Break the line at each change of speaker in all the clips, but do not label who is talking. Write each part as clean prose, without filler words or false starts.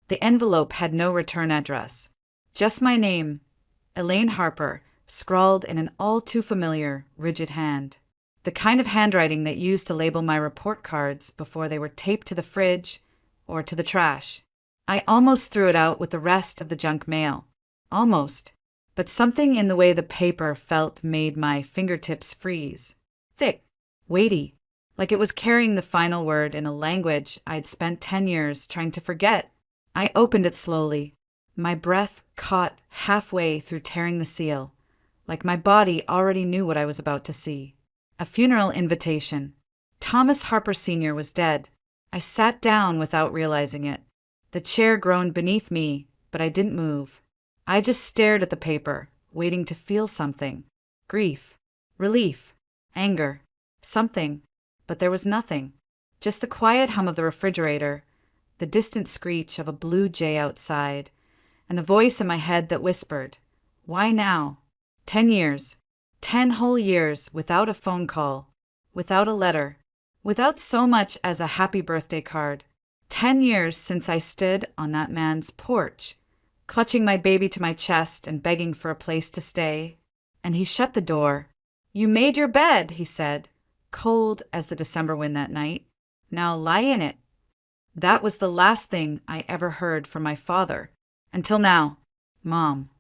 The envelope had no return address. Just my name, Elaine Harper, scrawled in an all too familiar, rigid hand. The kind of handwriting that used to label my report cards before they were taped to the fridge or to the trash. I almost threw it out with the rest of the junk mail. Almost. But something in the way the paper felt made my fingertips freeze. Thick, weighty, like it was carrying the final word in a language I'd spent 10 years trying to forget. I opened it slowly, my breath caught halfway through tearing the seal, like my body already knew what I was about to see. A funeral invitation. Thomas Harper Sr. was dead. I sat down without realizing it. The chair groaned beneath me, but I didn't move. I just stared at the paper, waiting to feel something. Grief, relief, anger, something. But there was nothing. Just the quiet hum of the refrigerator, the distant screech of a blue jay outside, and the voice in my head that whispered, "Why now?" 10 years. 10 whole years without a phone call, without a letter, without so much as a happy birthday card. 10 years since I stood on that man's porch, clutching my baby to my chest and begging for a place to stay. And he shut the door. "You made your bed," he said, cold as the December wind that night. "Now lie in it." That was the last thing I ever heard from my father. Until now. Mom.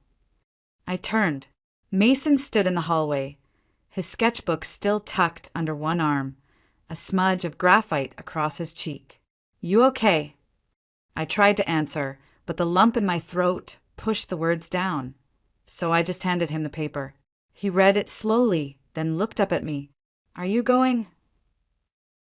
I turned. Mason stood in the hallway, his sketchbook still tucked under one arm, a smudge of graphite across his cheek. "You okay?" I tried to answer, but the lump in my throat pushed the words down. So I just handed him the paper. He read it slowly, then looked up at me. "Are you going?"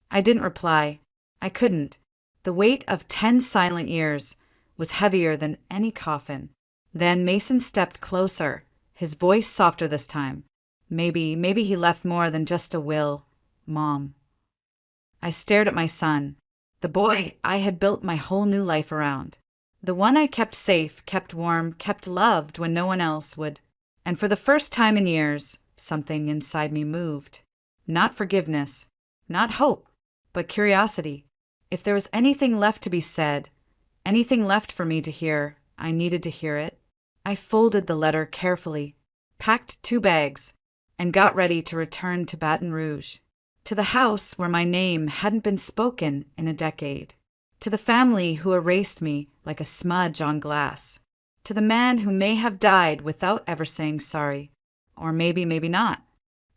I didn't reply. I couldn't. The weight of 10 silent years was heavier than any coffin. Then Mason stepped closer, his voice softer this time. Maybe he left more than just a will. "Mom." I stared at my son, the boy I had built my whole new life around. The one I kept safe, kept warm, kept loved when no one else would. And for the first time in years, something inside me moved. Not forgiveness, not hope, but curiosity. If there was anything left to be said, anything left for me to hear, I needed to hear it. I folded the letter carefully, packed 2 bags, and got ready to return to Baton Rouge, to the house where my name hadn't been spoken in a decade, to the family who erased me like a smudge on glass, to the man who may have died without ever saying sorry, or maybe not.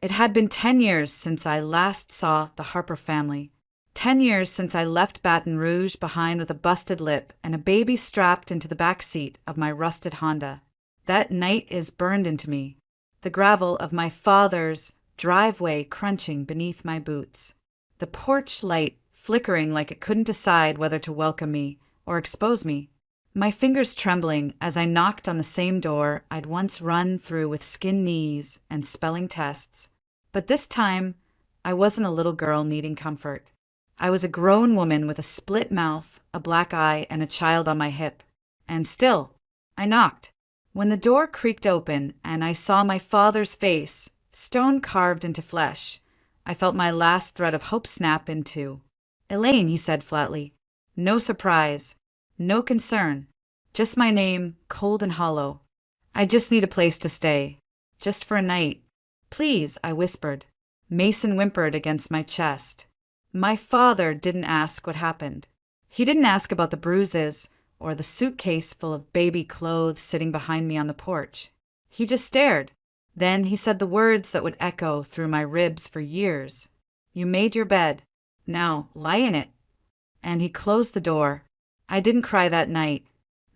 It had been 10 years since I last saw the Harper family, 10 years since I left Baton Rouge behind with a busted lip and a baby strapped into the back seat of my rusted Honda. That night is burned into me, the gravel of my father's driveway crunching beneath my boots, the porch light flickering like it couldn't decide whether to welcome me or expose me, my fingers trembling as I knocked on the same door I'd once run through with skinned knees and spelling tests. But this time, I wasn't a little girl needing comfort. I was a grown woman with a split mouth, a black eye, and a child on my hip. And still, I knocked. When the door creaked open and I saw my father's face, stone carved into flesh, I felt my last thread of hope snap in two. "Elaine," he said flatly. No surprise, no concern, just my name, cold and hollow. "I just need a place to stay, just for a night." "Please," I whispered. Mason whimpered against my chest. My father didn't ask what happened. He didn't ask about the bruises or the suitcase full of baby clothes sitting behind me on the porch. He just stared. Then he said the words that would echo through my ribs for years. "You made your bed. Now lie in it." And he closed the door. I didn't cry that night.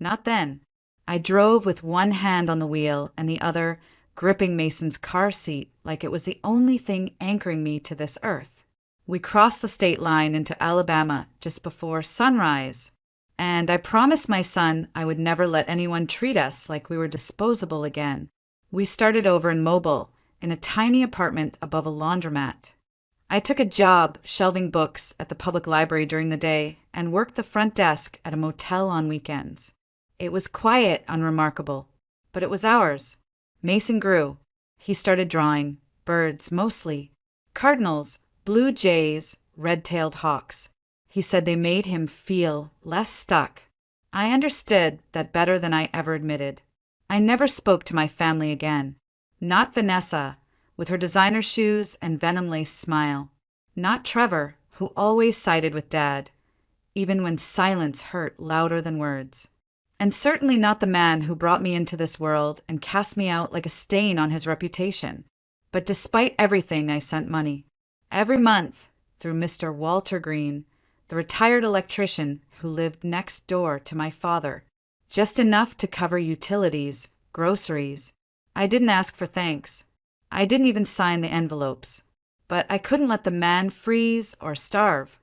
Not then. I drove with one hand on the wheel and the other gripping Mason's car seat like it was the only thing anchoring me to this earth. We crossed the state line into Alabama just before sunrise, and I promised my son I would never let anyone treat us like we were disposable again. We started over in Mobile, in a tiny apartment above a laundromat. I took a job shelving books at the public library during the day and worked the front desk at a motel on weekends. It was quiet, unremarkable, but it was ours. Mason grew. He started drawing, birds mostly, cardinals, blue jays, red-tailed hawks. He said they made him feel less stuck, I understood that better than I ever admitted. I never spoke to my family again. Not Vanessa, with her designer shoes and venom-laced smile. Not Trevor, who always sided with Dad, even when silence hurt louder than words. And certainly not the man who brought me into this world and cast me out like a stain on his reputation. But despite everything, I sent money. Every month, through Mr. Walter Green, the retired electrician who lived next door to my father. Just enough to cover utilities, groceries. I didn't ask for thanks. I didn't even sign the envelopes. But I couldn't let the man freeze or starve,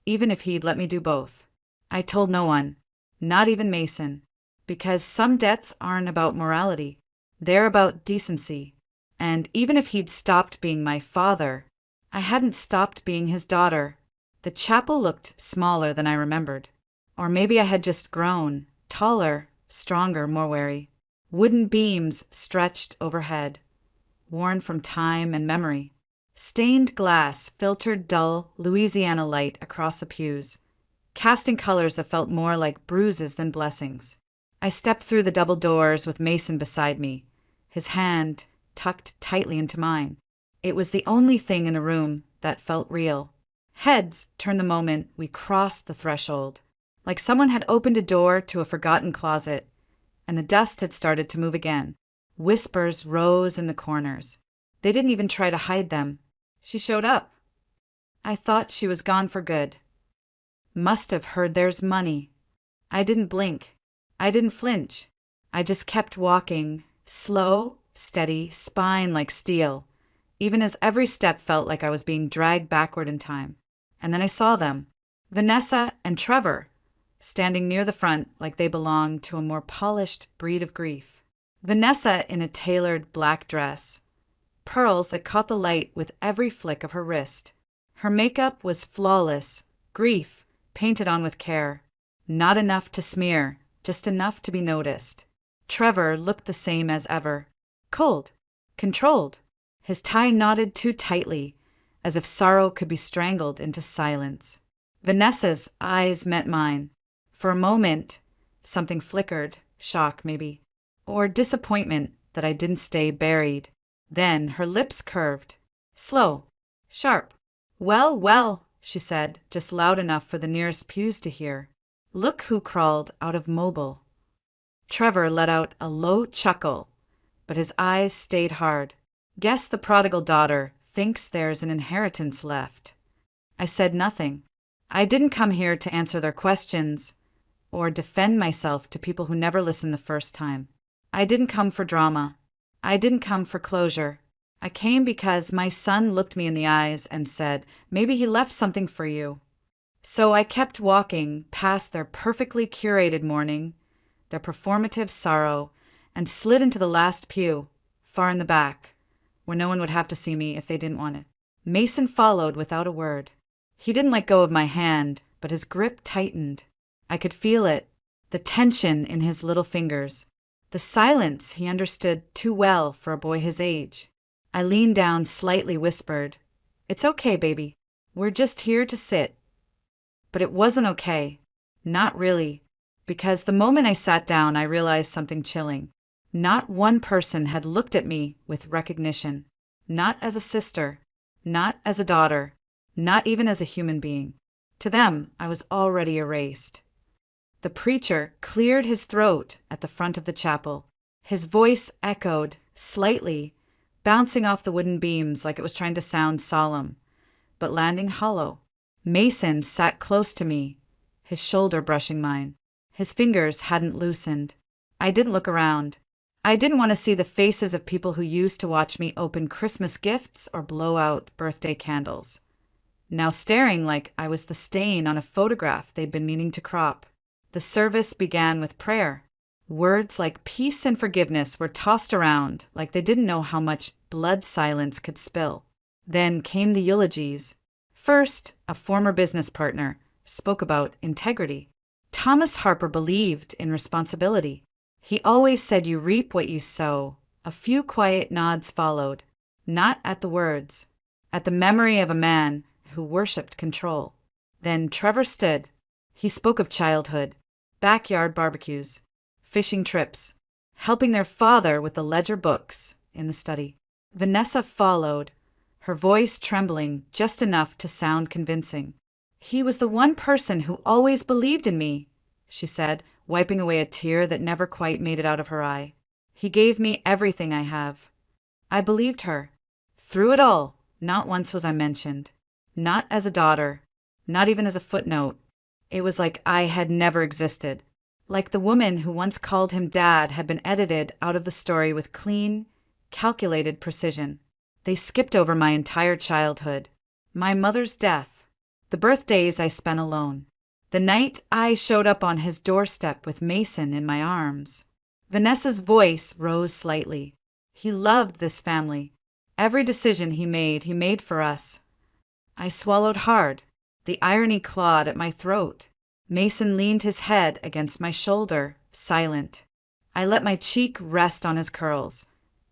even if he'd let me do both. I told no one, not even Mason, because some debts aren't about morality. They're about decency. And even if he'd stopped being my father, I hadn't stopped being his daughter. The chapel looked smaller than I remembered. Or maybe I had just grown, taller, stronger, more wary. Wooden beams stretched overhead, worn from time and memory. Stained glass filtered dull Louisiana light across the pews, casting colors that felt more like bruises than blessings. I stepped through the double doors with Mason beside me, his hand tucked tightly into mine. It was the only thing in a room that felt real. Heads turned the moment we crossed the threshold, like someone had opened a door to a forgotten closet, and the dust had started to move again. Whispers rose in the corners. They didn't even try to hide them. She showed up. I thought she was gone for good. Must have heard there's money. I didn't blink. I didn't flinch. I just kept walking, slow, steady, spine like steel, even as every step felt like I was being dragged backward in time. And then I saw them, Vanessa and Trevor, standing near the front like they belonged to a more polished breed of grief. Vanessa in a tailored black dress, pearls that caught the light with every flick of her wrist. Her makeup was flawless, grief painted on with care. Not enough to smear, just enough to be noticed. Trevor looked the same as ever, cold, controlled. His tie knotted too tightly, as if sorrow could be strangled into silence. Vanessa's eyes met mine. For a moment, something flickered, shock maybe, or disappointment that I didn't stay buried. Then her lips curved, slow, sharp. Well, well, she said, just loud enough for the nearest pews to hear. Look who crawled out of Mobile. Trevor let out a low chuckle, but his eyes stayed hard. Guess the prodigal daughter thinks there's an inheritance left. I said nothing. I didn't come here to answer their questions or defend myself to people who never listen the first time. I didn't come for drama. I didn't come for closure. I came because my son looked me in the eyes and said, maybe he left something for you. So I kept walking past their perfectly curated mourning, their performative sorrow, and slid into the last pew, far in the back, where no one would have to see me if they didn't want it. Mason followed without a word. He didn't let go of my hand, but his grip tightened. I could feel it, the tension in his little fingers, the silence he understood too well for a boy his age. I leaned down, slightly whispered, "It's okay, baby. We're just here to sit." But it wasn't okay. Not really. Because the moment I sat down, I realized something chilling. Not one person had looked at me with recognition. Not as a sister. Not as a daughter. Not even as a human being. To them, I was already erased. The preacher cleared his throat at the front of the chapel. His voice echoed, slightly, bouncing off the wooden beams like it was trying to sound solemn, but landing hollow. Mason sat close to me, his shoulder brushing mine. His fingers hadn't loosened. I didn't look around. I didn't want to see the faces of people who used to watch me open Christmas gifts or blow out birthday candles, now staring like I was the stain on a photograph they'd been meaning to crop. The service began with prayer. Words like peace and forgiveness were tossed around like they didn't know how much blood silence could spill. Then came the eulogies. First, a former business partner spoke about integrity. Thomas Harper believed in responsibility. He always said you reap what you sow. A few quiet nods followed, not at the words, at the memory of a man who worshipped control. Then Trevor stood. He spoke of childhood, backyard barbecues, fishing trips, helping their father with the ledger books in the study. Vanessa followed, her voice trembling just enough to sound convincing. "He was the one person who always believed in me," she said, wiping away a tear that never quite made it out of her eye. "He gave me everything I have." I believed her. Through it all, not once was I mentioned. Not as a daughter, not even as a footnote. It was like I had never existed. Like the woman who once called him dad had been edited out of the story with clean, calculated precision. They skipped over my entire childhood, my mother's death, the birthdays I spent alone, the night I showed up on his doorstep with Mason in my arms. Vanessa's voice rose slightly. He loved this family. Every decision he made for us. I swallowed hard. The irony clawed at my throat. Mason leaned his head against my shoulder, silent. I let my cheek rest on his curls,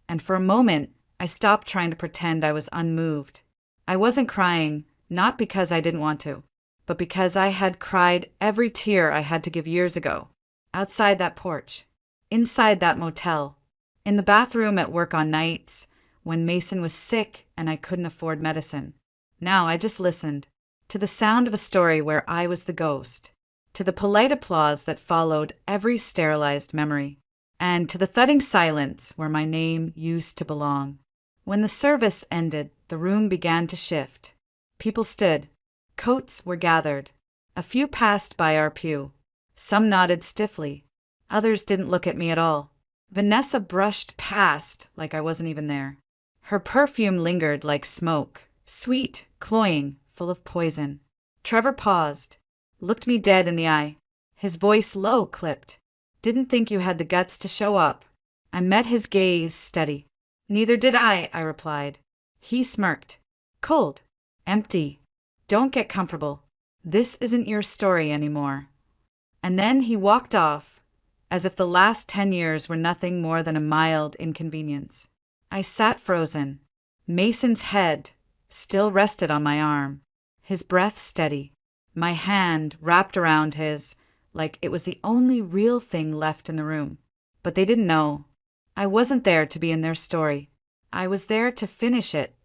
and for a moment, I stopped trying to pretend I was unmoved. I wasn't crying, not because I didn't want to, but because I had cried every tear I had to give years ago. Outside that porch, inside that motel, in the bathroom at work on nights, when Mason was sick and I couldn't afford medicine. Now I just listened, to the sound of a story where I was the ghost, to the polite applause that followed every sterilized memory, and to the thudding silence where my name used to belong. When the service ended, the room began to shift. People stood. Coats were gathered. A few passed by our pew. Some nodded stiffly. Others didn't look at me at all. Vanessa brushed past like I wasn't even there. Her perfume lingered like smoke, sweet, cloying, full of poison. Trevor paused, looked me dead in the eye. His voice low clipped. "Didn't think you had the guts to show up." I met his gaze steady. "Neither did I replied. He smirked. "Cold. Empty. Don't get comfortable. This isn't your story anymore." And then he walked off, as if the last 10 years were nothing more than a mild inconvenience. I sat frozen. Mason's head still rested on my arm, his breath steady, my hand wrapped around his, like it was the only real thing left in the room. But they didn't know. I wasn't there to be in their story. I was there to finish it.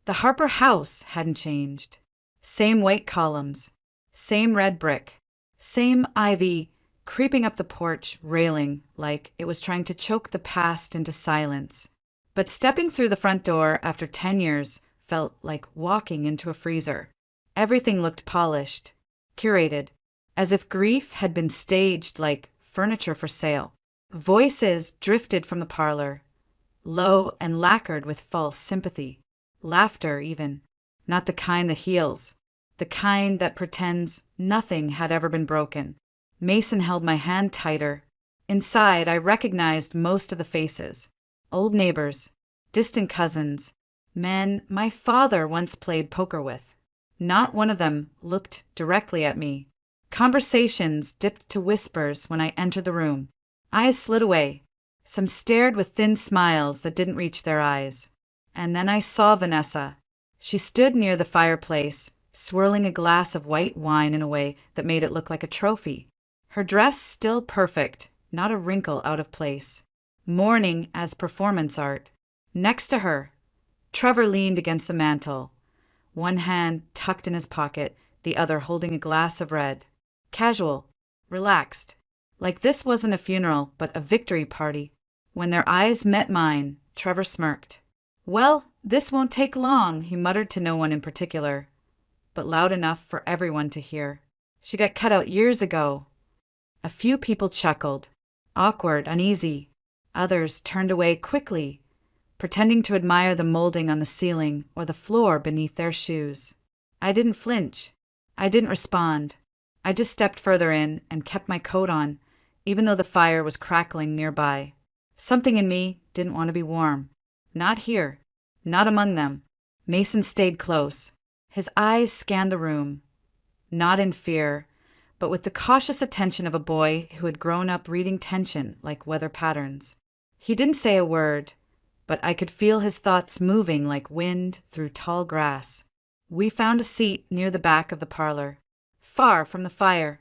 The Harper house hadn't changed. Same white columns, same red brick, same ivy creeping up the porch railing like it was trying to choke the past into silence. But stepping through the front door after 10 years felt like walking into a freezer. Everything looked polished, curated, as if grief had been staged like furniture for sale. Voices drifted from the parlor, low and lacquered with false sympathy. Laughter, even. Not the kind that heals, the kind that pretends nothing had ever been broken. Mason held my hand tighter. Inside, I recognized most of the faces. Old neighbors, distant cousins, men my father once played poker with. Not one of them looked directly at me. Conversations dipped to whispers when I entered the room. Eyes slid away. Some stared with thin smiles that didn't reach their eyes. And then I saw Vanessa. She stood near the fireplace, swirling a glass of white wine in a way that made it look like a trophy. Her dress still perfect, not a wrinkle out of place. Mourning as performance art. Next to her, Trevor leaned against the mantel, one hand tucked in his pocket, the other holding a glass of red. Casual, relaxed, like this wasn't a funeral but a victory party. When their eyes met mine, Trevor smirked. "Well, this won't take long," he muttered to no one in particular, but loud enough for everyone to hear. "She got cut out years ago." A few people chuckled, awkward, uneasy. Others turned away quickly, pretending to admire the molding on the ceiling or the floor beneath their shoes. I didn't flinch. I didn't respond. I just stepped further in and kept my coat on, even though the fire was crackling nearby. Something in me didn't want to be warm. Not here. Not among them. Mason stayed close. His eyes scanned the room. Not in fear, but with the cautious attention of a boy who had grown up reading tension like weather patterns. He didn't say a word, but I could feel his thoughts moving like wind through tall grass. We found a seat near the back of the parlor, far from the fire,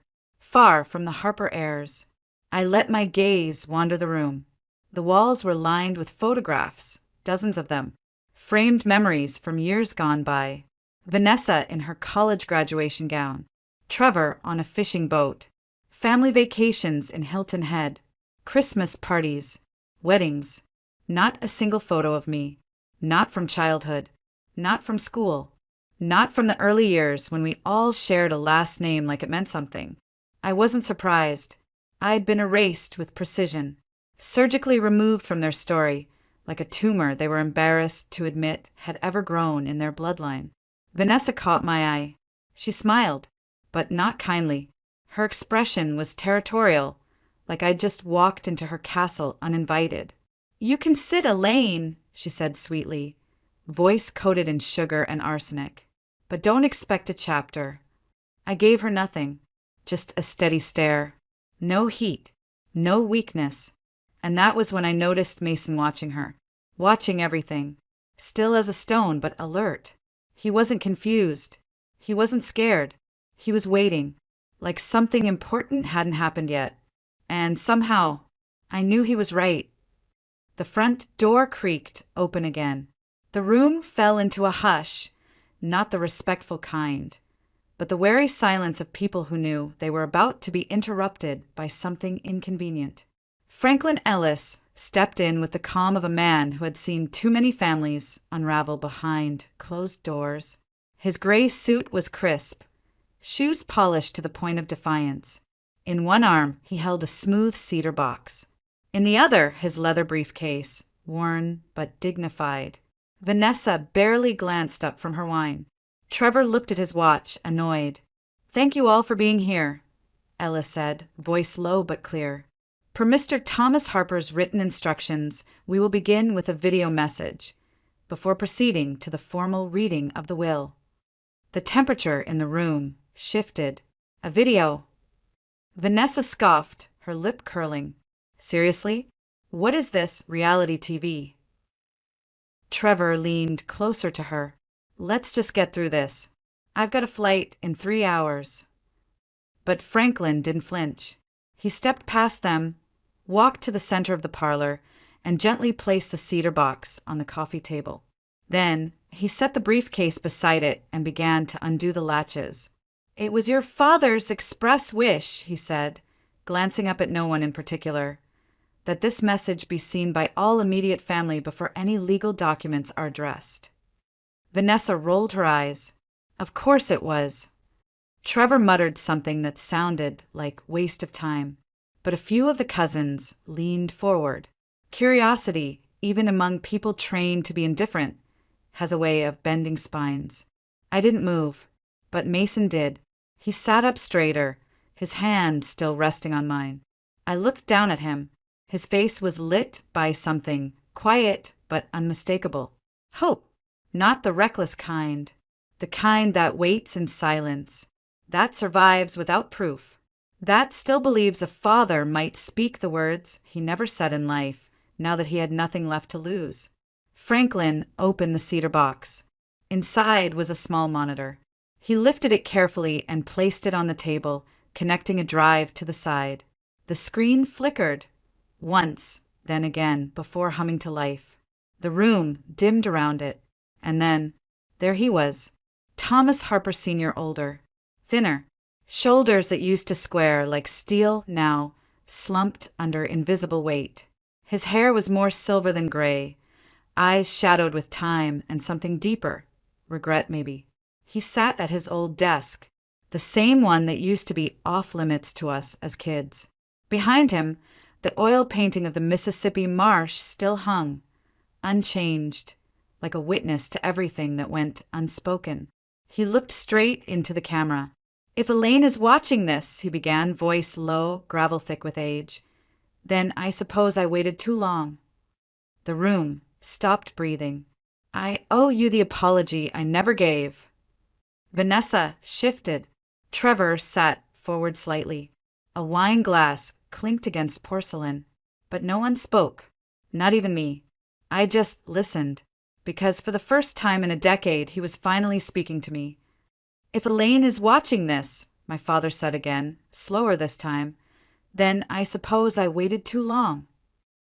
far from the Harper heirs. I let my gaze wander the room. The walls were lined with photographs, dozens of them, framed memories from years gone by. Vanessa in her college graduation gown, Trevor on a fishing boat, family vacations in Hilton Head, Christmas parties, weddings. Not a single photo of me. Not from childhood. Not from school. Not from the early years when we all shared a last name like it meant something. I wasn't surprised. I'd been erased with precision, surgically removed from their story, like a tumor they were embarrassed to admit had ever grown in their bloodline. Vanessa caught my eye. She smiled, but not kindly. Her expression was territorial, like I'd just walked into her castle uninvited. "You can sit, Elaine," she said sweetly, voice coated in sugar and arsenic. "But don't expect a chapter." I gave her nothing, just a steady stare. No heat, no weakness. And that was when I noticed Mason watching her, watching everything, still as a stone but alert. He wasn't confused. He wasn't scared. He was waiting, like something important hadn't happened yet. And somehow, I knew he was right. The front door creaked open again. The room fell into a hush, not the respectful kind, but the wary silence of people who knew they were about to be interrupted by something inconvenient. Franklin Ellis stepped in with the calm of a man who had seen too many families unravel behind closed doors. His gray suit was crisp, shoes polished to the point of defiance. In one arm, he held a smooth cedar box. In the other, his leather briefcase, worn but dignified. Vanessa barely glanced up from her wine. Trevor looked at his watch, annoyed. "Thank you all for being here," Ellis said, voice low but clear. "Per Mr. Thomas Harper's written instructions, we will begin with a video message, before proceeding to the formal reading of the will." The temperature in the room shifted. "A video?" Vanessa scoffed, her lip curling. "Seriously? What is this reality TV?" Trevor leaned closer to her. "Let's just get through this. I've got a flight in 3 hours." But Franklin didn't flinch. He stepped past them, walked to the center of the parlor, and gently placed the cedar box on the coffee table. Then he set the briefcase beside it and began to undo the latches. "It was your father's express wish," he said, glancing up at no one in particular, "that this message be seen by all immediate family before any legal documents are addressed." Vanessa rolled her eyes. Of course it was. Trevor muttered something that sounded like waste of time, but a few of the cousins leaned forward. Curiosity, even among people trained to be indifferent, has a way of bending spines. I didn't move, but Mason did. He sat up straighter, his hand still resting on mine. I looked down at him. His face was lit by something, quiet but unmistakable. Hope, not the reckless kind, the kind that waits in silence, that survives without proof, that still believes a father might speak the words he never said in life, now that he had nothing left to lose. Franklin opened the cedar box. Inside was a small monitor. He lifted it carefully and placed it on the table, connecting a drive to the side. The screen flickered, once, then again, before humming to life. The room dimmed around it, and then, there he was, Thomas Harper Sr. older, thinner, shoulders that used to square like steel now slumped under invisible weight. His hair was more silver than gray, eyes shadowed with time and something deeper, regret maybe. He sat at his old desk, the same one that used to be off-limits to us as kids. Behind him, the oil painting of the Mississippi marsh still hung, unchanged, like a witness to everything that went unspoken. He looked straight into the camera. "If Elaine is watching this," he began, voice low, gravel thick with age, "then I suppose I waited too long." The room stopped breathing. "I owe you the apology I never gave." Vanessa shifted. Trevor sat forward slightly. A wine glass clinked against porcelain, but no one spoke, not even me. I just listened, because for the first time in a decade he was finally speaking to me. "If Elaine is watching this," my father said again, slower this time. Then I suppose I waited too long.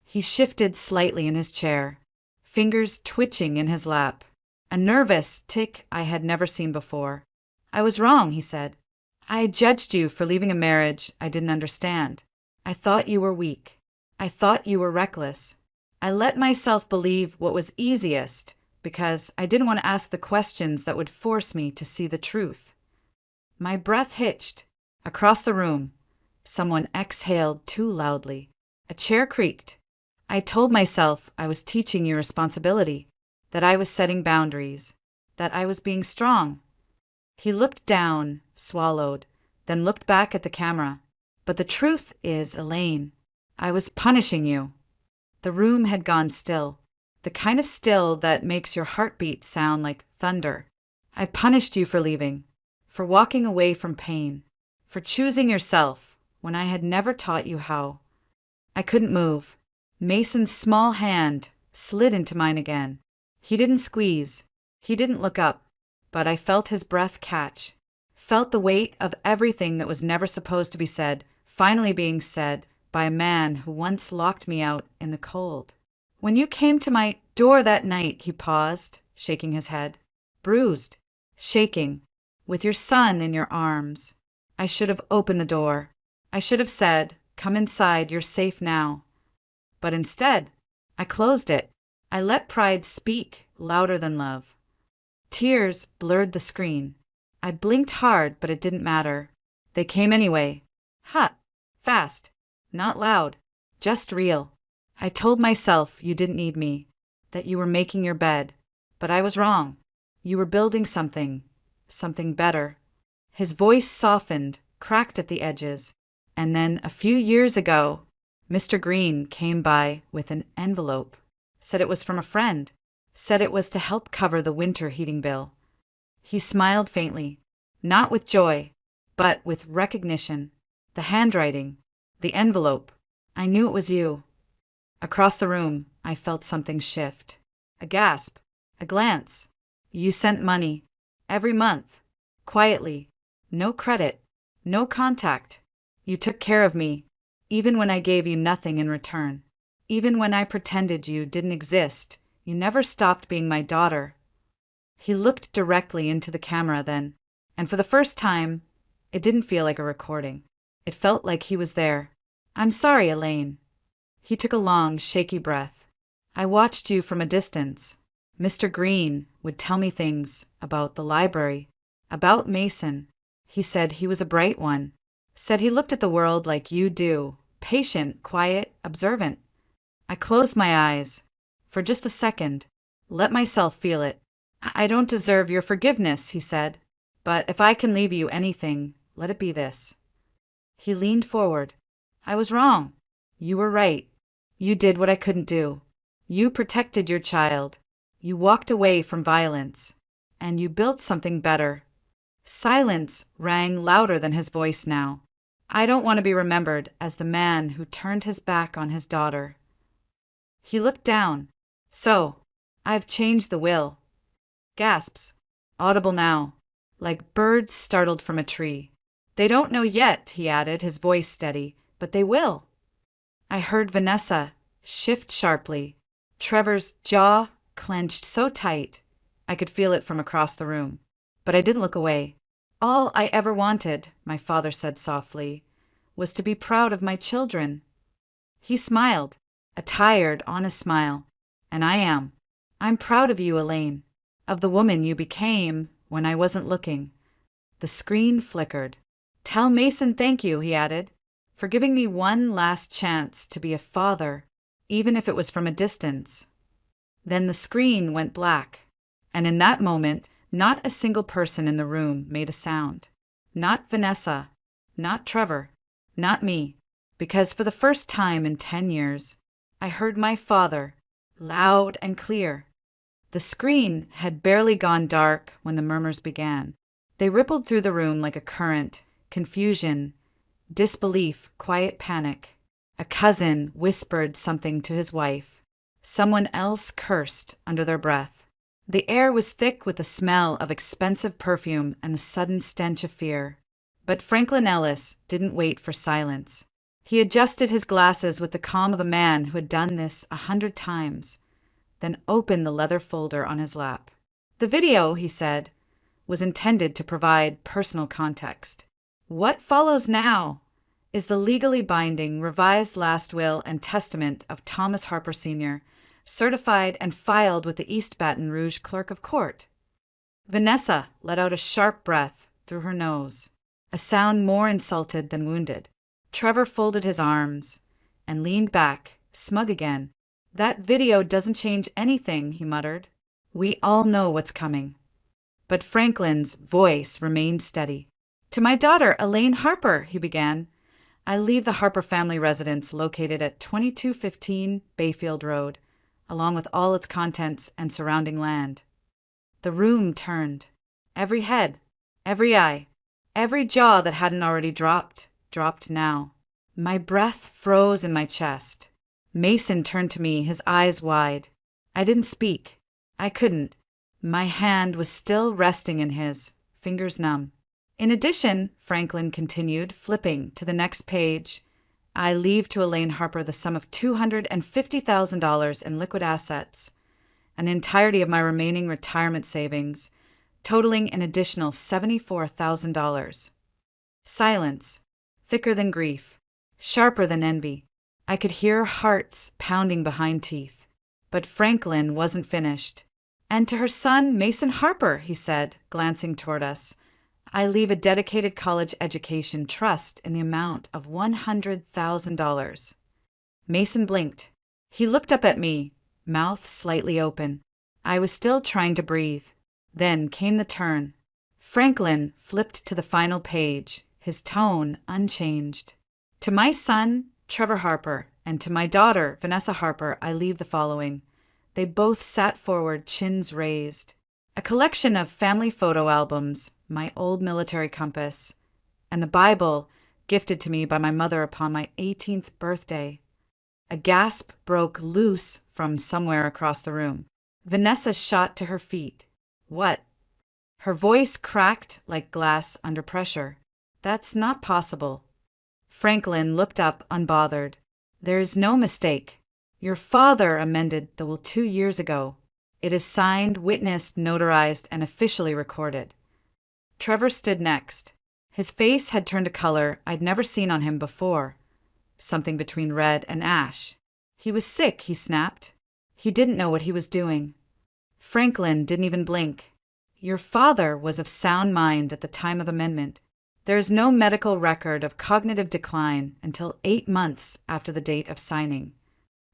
He shifted slightly in his chair, fingers twitching in his lap, a nervous tick I had never seen before. I was wrong, he said. I judged you for leaving a marriage I didn't understand. I thought you were weak. I thought you were reckless. I let myself believe what was easiest because I didn't want to ask the questions that would force me to see the truth. My breath hitched. Across the room, someone exhaled too loudly. A chair creaked. I told myself I was teaching you responsibility, that I was setting boundaries, that I was being strong. He looked down, swallowed, then looked back at the camera. But the truth is, Elaine, I was punishing you. The room had gone still, the kind of still that makes your heartbeat sound like thunder. I punished you for leaving, for walking away from pain, for choosing yourself when I had never taught you how. I couldn't move. Mason's small hand slid into mine again. He didn't squeeze. He didn't look up, but I felt his breath catch, felt the weight of everything that was never supposed to be said, finally being said by a man who once locked me out in the cold. When you came to my door that night, he paused, shaking his head, bruised, shaking, with your son in your arms. I should have opened the door. I should have said, "Come inside, you're safe now." But instead, I closed it. I let pride speak louder than love. Tears blurred the screen. I blinked hard, but it didn't matter. They came anyway. Hot, fast, not loud, just real. I told myself you didn't need me, that you were making your bed. But I was wrong. You were building something better. His voice softened, cracked at the edges. And then, a few years ago, Mr. Green came by with an envelope. Said it was from a friend. Said it was to help cover the winter heating bill. He smiled faintly, not with joy, but with recognition. The handwriting, the envelope. I knew it was you. Across the room, I felt something shift. A gasp, a glance. You sent money. Every month. Quietly. No credit. No contact. You took care of me, even when I gave you nothing in return. Even when I pretended you didn't exist, you never stopped being my daughter. He looked directly into the camera then, and for the first time, it didn't feel like a recording. It felt like he was there. I'm sorry, Elaine. He took a long, shaky breath. I watched you from a distance. Mr. Green would tell me things about the library, about Mason. He said he was a bright one. Said he looked at the world like you do, patient, quiet, observant. I closed my eyes. For just a second, let myself feel it. I don't deserve your forgiveness, he said. But if I can leave you anything, let it be this. He leaned forward. I was wrong. You were right. You did what I couldn't do. You protected your child. You walked away from violence. And you built something better. Silence rang louder than his voice now. I don't want to be remembered as the man who turned his back on his daughter. He looked down. So, I've changed the will. Gasps, audible now, like birds startled from a tree. They don't know yet, he added, his voice steady, but they will. I heard Vanessa shift sharply. Trevor's jaw clenched so tight, I could feel it from across the room. But I didn't look away. All I ever wanted, my father said softly, was to be proud of my children. He smiled, a tired, honest smile. And I am. I'm proud of you, Elaine, of the woman you became when I wasn't looking. The screen flickered. Tell Mason thank you, he added, for giving me one last chance to be a father, even if it was from a distance. Then the screen went black, and in that moment, not a single person in the room made a sound. Not Vanessa, not Trevor, not me, because for the first time in 10 years, I heard my father, loud and clear. The screen had barely gone dark when the murmurs began. They rippled through the room like a current, confusion, disbelief, quiet panic. A cousin whispered something to his wife. Someone else cursed under their breath. The air was thick with the smell of expensive perfume and the sudden stench of fear. But Franklin Ellis didn't wait for silence. He adjusted his glasses with the calm of a man who had done this 100 times, then opened the leather folder on his lap. The video, he said, was intended to provide personal context. What follows now is the legally binding revised last will and testament of Thomas Harper Sr., certified and filed with the East Baton Rouge Clerk of Court. Vanessa let out a sharp breath through her nose, a sound more insulted than wounded. Trevor folded his arms and leaned back, smug again. That video doesn't change anything, he muttered. We all know what's coming. But Franklin's voice remained steady. To my daughter, Elaine Harper, he began. I leave the Harper family residence located at 2215 Bayfield Road, along with all its contents and surrounding land. The room turned. Every head, every eye, every jaw that hadn't already dropped now. My breath froze in my chest. Mason turned to me, his eyes wide. I didn't speak. I couldn't. My hand was still resting in his, fingers numb. In addition, Franklin continued, flipping to the next page, I leave to Elaine Harper the sum of $250,000 in liquid assets, an entirety of my remaining retirement savings, totaling an additional $74,000. Silence, thicker than grief, sharper than envy. I could hear hearts pounding behind teeth. But Franklin wasn't finished. And to her son, Mason Harper, he said, glancing toward us, I leave a dedicated college education trust in the amount of $100,000. Mason blinked. He looked up at me, mouth slightly open. I was still trying to breathe. Then came the turn. Franklin flipped to the final page, his tone unchanged. To my son, Trevor Harper, and to my daughter, Vanessa Harper, I leave the following. They both sat forward, chins raised. A collection of family photo albums, my old military compass, and the Bible gifted to me by my mother upon my 18th birthday. A gasp broke loose from somewhere across the room. Vanessa shot to her feet. What? Her voice cracked like glass under pressure. That's not possible. Franklin looked up unbothered. There is no mistake. Your father amended the will 2 years ago. It is signed, witnessed, notarized, and officially recorded. Trevor stood next. His face had turned a color I'd never seen on him before, something between red and ash. He was sick, he snapped. He didn't know what he was doing. Franklin didn't even blink. Your father was of sound mind at the time of amendment. There is no medical record of cognitive decline until 8 months after the date of signing.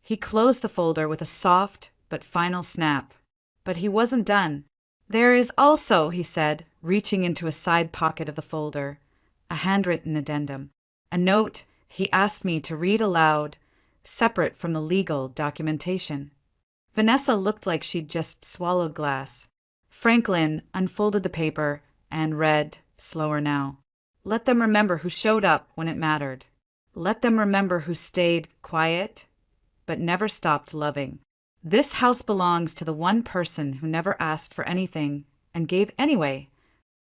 He closed the folder with a soft but final snap. But he wasn't done. There is also, he said, reaching into a side pocket of the folder, a handwritten addendum. A note he asked me to read aloud, separate from the legal documentation. Vanessa looked like she'd just swallowed glass. Franklin unfolded the paper and read, slower now. Let them remember who showed up when it mattered. Let them remember who stayed quiet, but never stopped loving. This house belongs to the one person who never asked for anything and gave anyway.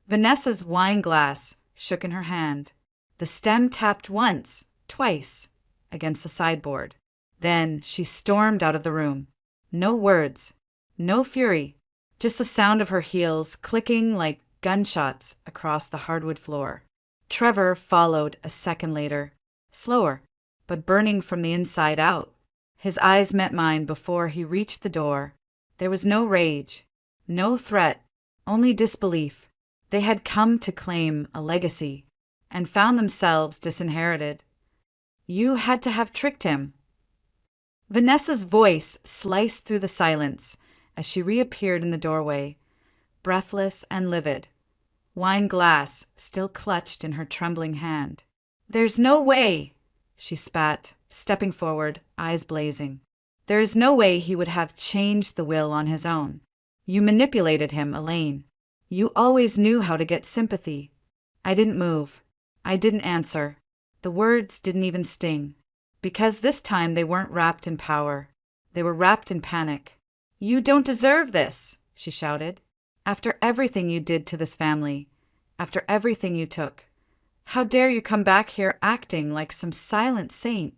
Vanessa's wine glass shook in her hand. The stem tapped once, twice, against the sideboard. Then she stormed out of the room. No words, no fury, just the sound of her heels clicking like gunshots across the hardwood floor. Trevor followed a second later, slower, but burning from the inside out. His eyes met mine before he reached the door. There was no rage, no threat, only disbelief. They had come to claim a legacy and found themselves disinherited. You had to have tricked him. Vanessa's voice sliced through the silence as she reappeared in the doorway, breathless and livid, wine glass still clutched in her trembling hand. There's no way, she spat, stepping forward, eyes blazing. There is no way he would have changed the will on his own. You manipulated him, Elaine. You always knew how to get sympathy. I didn't move. I didn't answer. The words didn't even sting. Because this time they weren't wrapped in power. They were wrapped in panic. You don't deserve this, she shouted. After everything you did to this family, after everything you took, How dare you come back here acting like some silent saint?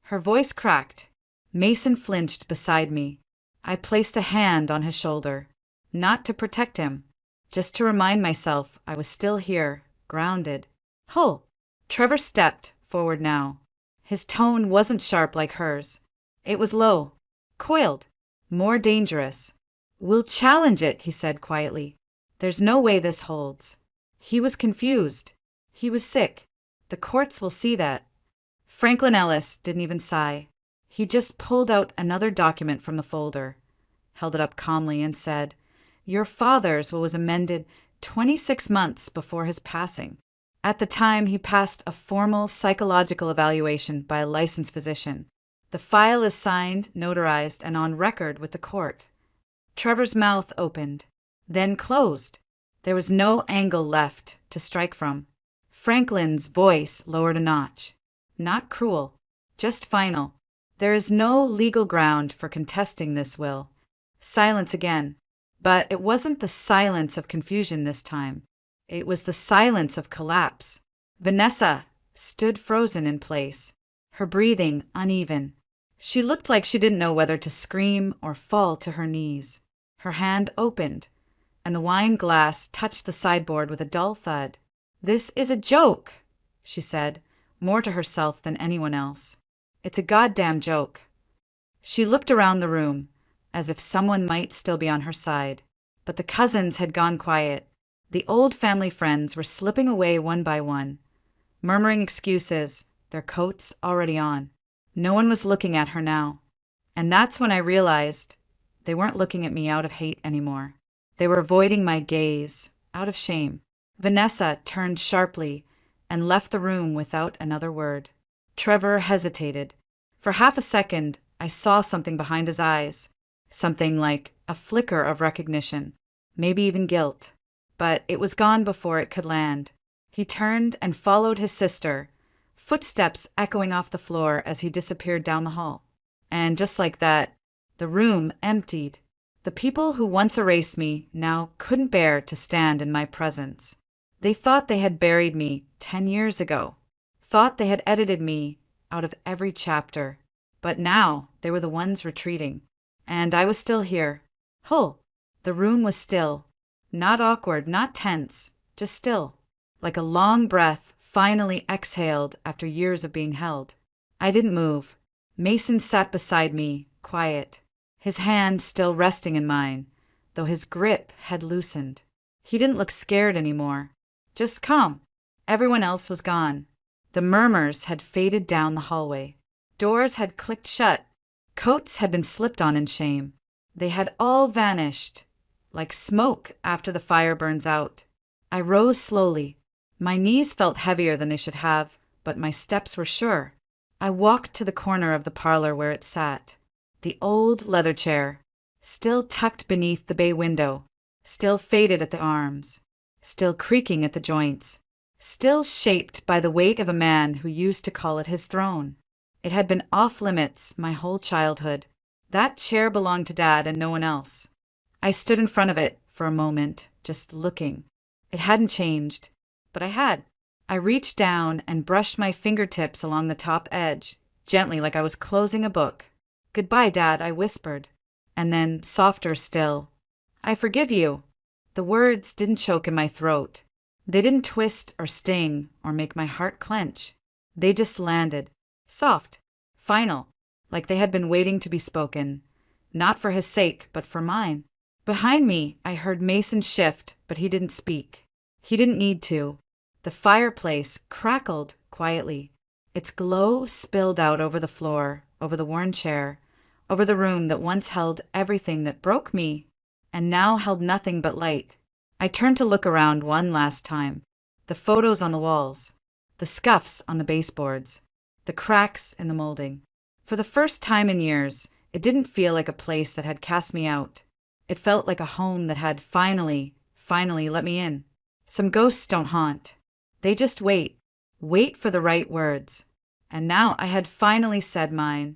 Her voice cracked. Mason flinched beside me. I placed a hand on his shoulder. Not to protect him, just to remind myself I was still here, grounded. Hull! Trevor stepped forward now. His tone wasn't sharp like hers. It was low, coiled, more dangerous. We'll challenge it, he said quietly. There's no way this holds. He was confused. He was sick. The courts will see that. Franklin Ellis didn't even sigh. He just pulled out another document from the folder, held it up calmly, and said, Your father's will was amended 26 months before his passing. At the time, he passed a formal psychological evaluation by a licensed physician. The file is signed, notarized, and on record with the court. Trevor's mouth opened, then closed. There was no angle left to strike from. Franklin's voice lowered a notch. Not cruel, just final. There is no legal ground for contesting this will. Silence again. But it wasn't the silence of confusion this time. It was the silence of collapse. Vanessa stood frozen in place, her breathing uneven. She looked like she didn't know whether to scream or fall to her knees. Her hand opened, and the wine glass touched the sideboard with a dull thud. This is a joke, she said, more to herself than anyone else. It's a goddamn joke. She looked around the room, as if someone might still be on her side. But the cousins had gone quiet. The old family friends were slipping away one by one, murmuring excuses, their coats already on. No one was looking at her now. And that's when I realized they weren't looking at me out of hate anymore. They were avoiding my gaze, out of shame. Vanessa turned sharply and left the room without another word. Trevor hesitated. For half a second, I saw something behind his eyes, something like a flicker of recognition, maybe even guilt. But it was gone before it could land. He turned and followed his sister, footsteps echoing off the floor as he disappeared down the hall. And just like that, the room emptied. The people who once erased me now couldn't bear to stand in my presence. They thought they had buried me 10 years ago, thought they had edited me out of every chapter. But now they were the ones retreating. And I was still here. Hull! The room was still. Not awkward, not tense, just still. Like a long breath finally exhaled after years of being held. I didn't move. Mason sat beside me, quiet, his hand still resting in mine, though his grip had loosened. He didn't look scared anymore, just calm. Everyone else was gone. The murmurs had faded down the hallway. Doors had clicked shut. Coats had been slipped on in shame. They had all vanished, like smoke after the fire burns out. I rose slowly. My knees felt heavier than they should have, but my steps were sure. I walked to the corner of the parlor where it sat. The old leather chair, still tucked beneath the bay window, still faded at the arms, still creaking at the joints, still shaped by the weight of a man who used to call it his throne. It had been off limits my whole childhood. That chair belonged to Dad and no one else. I stood in front of it for a moment, just looking. It hadn't changed, but I had. I reached down and brushed my fingertips along the top edge, gently like I was closing a book. Goodbye, Dad, I whispered. And then, softer still, I forgive you. The words didn't choke in my throat. They didn't twist or sting or make my heart clench. They just landed, soft, final, like they had been waiting to be spoken, not for his sake, but for mine. Behind me, I heard Mason shift, but he didn't speak. He didn't need to. The fireplace crackled quietly. Its glow spilled out over the floor, over the worn chair, over the room that once held everything that broke me, and now held nothing but light. I turned to look around one last time. The photos on the walls, the scuffs on the baseboards, the cracks in the molding. For the first time in years, it didn't feel like a place that had cast me out. It felt like a home that had finally let me in. Some ghosts don't haunt. They just wait for the right words. And now I had finally said mine.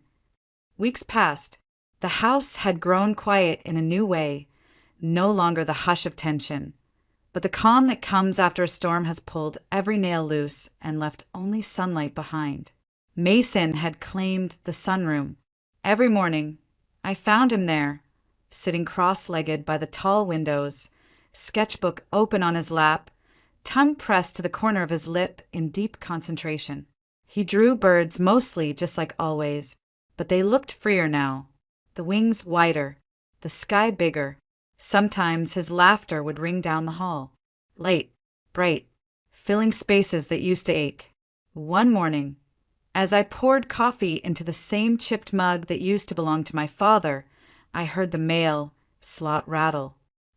Weeks passed. The house had grown quiet in a new way, no longer the hush of tension, but the calm that comes after a storm has pulled every nail loose and left only sunlight behind. Mason had claimed the sunroom. Every morning, I found him there, sitting cross-legged by the tall windows, sketchbook open on his lap, tongue pressed to the corner of his lip in deep concentration. He drew birds mostly just like always, but they looked freer now, the wings wider, the sky bigger. Sometimes his laughter would ring down the hall, light, bright, filling spaces that used to ache. One morning, as I poured coffee into the same chipped mug that used to belong to my father, I heard the mail slot rattle.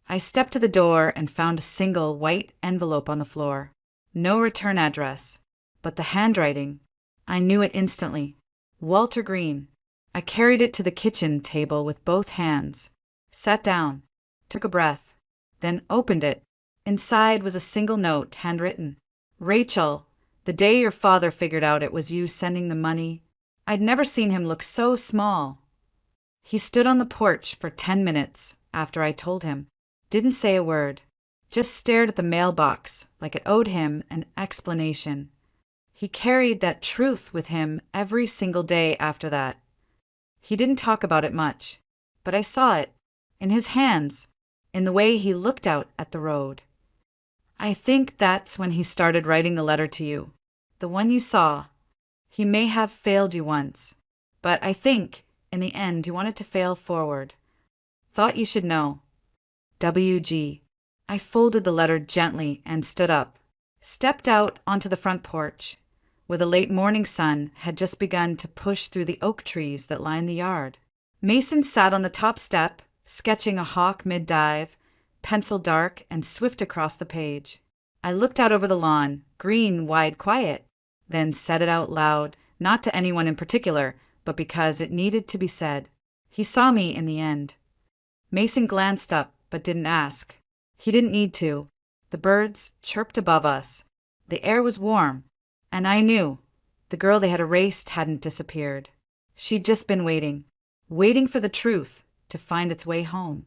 I stepped to the door and found a single white envelope on the floor. No return address, but the handwriting. I knew it instantly. Walter Green. I carried it to the kitchen table with both hands, sat down, took a breath, then opened it. Inside was a single note, handwritten. Rachel, the day your father figured out it was you sending the money, I'd never seen him look so small. He stood on the porch for 10 minutes after I told him. Didn't say a word, just stared at the mailbox like it owed him an explanation. He carried that truth with him every single day after that. He didn't talk about it much, but I saw it, in his hands, in the way he looked out at the road. I think that's when he started writing the letter to you, the one you saw. He may have failed you once, but I think, in the end, he wanted to fail forward. Thought you should know. W.G. I folded the letter gently and stood up, stepped out onto the front porch, where the late morning sun had just begun to push through the oak trees that lined the yard. Mason sat on the top step, sketching a hawk mid-dive, pencil dark and swift across the page. I looked out over the lawn, green, wide, quiet, then said it out loud, not to anyone in particular, but because it needed to be said. He saw me in the end. Mason glanced up, but didn't ask. He didn't need to. The birds chirped above us. The air was warm. And I knew the girl they had erased hadn't disappeared. She'd just been waiting for the truth to find its way home.